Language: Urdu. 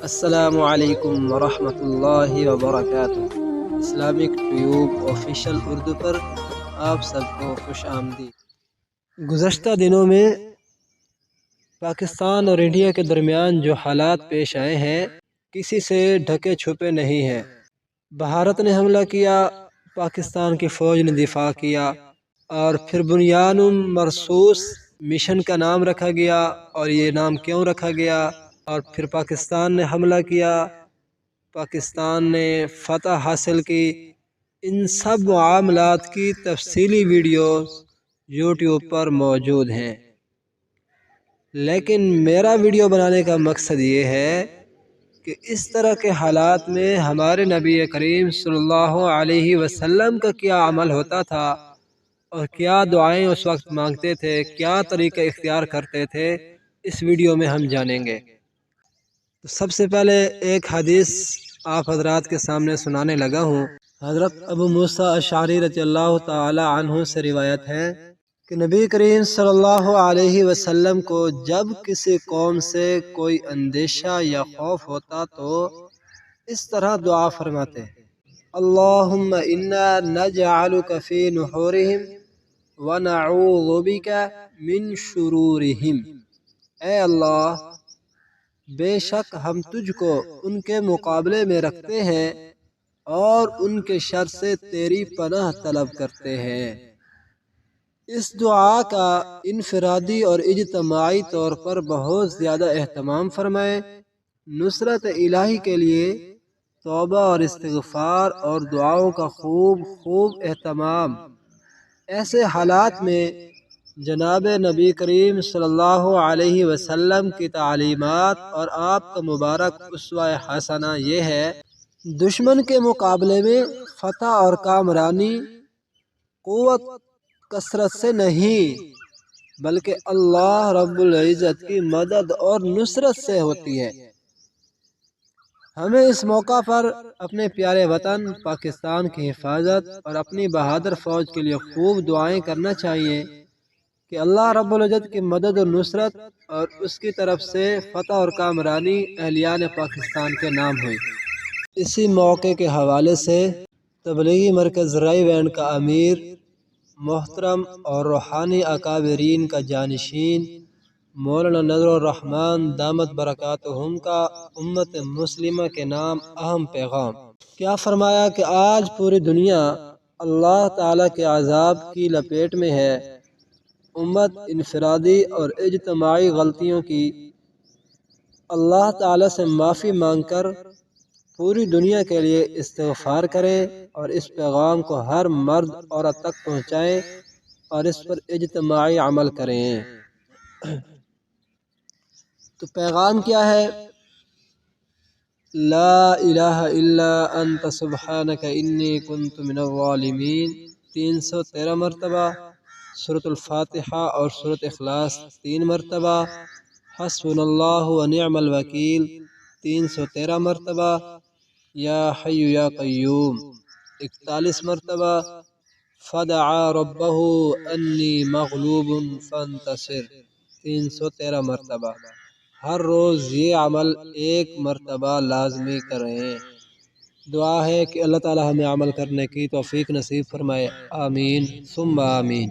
السلام علیکم ورحمۃ اللہ وبرکاتہ۔ اسلامک ٹیوب آفیشیل اردو پر آپ سب کو خوش آمدید۔ گزشتہ دنوں میں پاکستان اور انڈیا کے درمیان جو حالات پیش آئے ہیں کسی سے ڈھکے چھپے نہیں ہیں۔ بھارت نے حملہ کیا، پاکستان کی فوج نے دفاع کیا، اور پھر بنیان مرصوص مشن کا نام رکھا گیا، اور یہ نام کیوں رکھا گیا، اور پھر پاکستان نے حملہ کیا، پاکستان نے فتح حاصل کی۔ ان سب معاملات کی تفصیلی ویڈیوز یوٹیوب پر موجود ہیں، لیکن میرا ویڈیو بنانے کا مقصد یہ ہے کہ اس طرح کے حالات میں ہمارے نبی کریم صلی اللہ علیہ وسلم کا کیا عمل ہوتا تھا اور کیا دعائیں اس وقت مانگتے تھے، کیا طریقہ اختیار کرتے تھے، اس ویڈیو میں ہم جانیں گے۔ تو سب سے پہلے ایک حدیث آپ حضرات کے سامنے سنانے لگا ہوں۔ حضرت ابو موسیٰ اشعری رضی اللہ تعالی عنہ سے روایت ہے کہ نبی کریم صلی اللہ علیہ وسلم کو جب کسی قوم سے کوئی اندیشہ یا خوف ہوتا تو اس طرح دعا فرماتے: اللہم انا نجعلک فی نحورہم ونعوذ بک من شرورہم۔ اے اللہ، بے شک ہم تجھ کو ان کے مقابلے میں رکھتے ہیں اور ان کے شر سے تیری پناہ طلب کرتے ہیں۔ اس دعا کا انفرادی اور اجتماعی طور پر بہت زیادہ اہتمام فرمائیں۔ نصرت الہی کے لیے توبہ اور استغفار اور دعاؤں کا خوب اہتمام۔ ایسے حالات میں جناب نبی کریم صلی اللہ علیہ وسلم کی تعلیمات اور آپ کا مبارک اسوہ حسنہ یہ ہے: دشمن کے مقابلے میں فتح اور کامرانی قوت کثرت سے نہیں بلکہ اللہ رب العزت کی مدد اور نصرت سے ہوتی ہے۔ ہمیں اس موقع پر اپنے پیارے وطن پاکستان کی حفاظت اور اپنی بہادر فوج کے لیے خوب دعائیں کرنا چاہیے کہ اللہ رب العزت کی مدد اور نصرت اور اس کی طرف سے فتح اور کامرانی اہلیان پاکستان کے نام ہوئی۔ اسی موقع کے حوالے سے تبلیغی مرکز رائی وینڈ کا امیر، محترم اور روحانی اکابرین کا جانشین مولانا نذر الرحمن دامت برکاتہم کا امت مسلمہ کے نام اہم پیغام۔ کیا فرمایا کہ آج پوری دنیا اللہ تعالیٰ کے عذاب کی لپیٹ میں ہے۔ امت انفرادی اور اجتماعی غلطیوں کی اللہ تعالیٰ سے معافی مانگ کر پوری دنیا کے لیے استغفار کریں اور اس پیغام کو ہر مرد عورت تک پہنچائیں اور اس پر اجتماعی عمل کریں۔ تو پیغام کیا ہے؟ لا الہ الا انت سبحانک انی کنت من الظالمین 313 مرتبہ، سورۃ الفاتحہ اور سورۃ اخلاص 3 مرتبہ، حسبنا اللہ ونعم الوکیل 313 مرتبہ، یا حی یا قیوم 41 مرتبہ، فدعا ربہ انی مغلوب فانتصر 313 مرتبہ۔ ہر روز یہ عمل 1 مرتبہ لازمی کریں۔ دعا ہے کہ اللہ تعالی ہمیں عمل کرنے کی توفیق نصیب فرمائے، آمین ثم آمین۔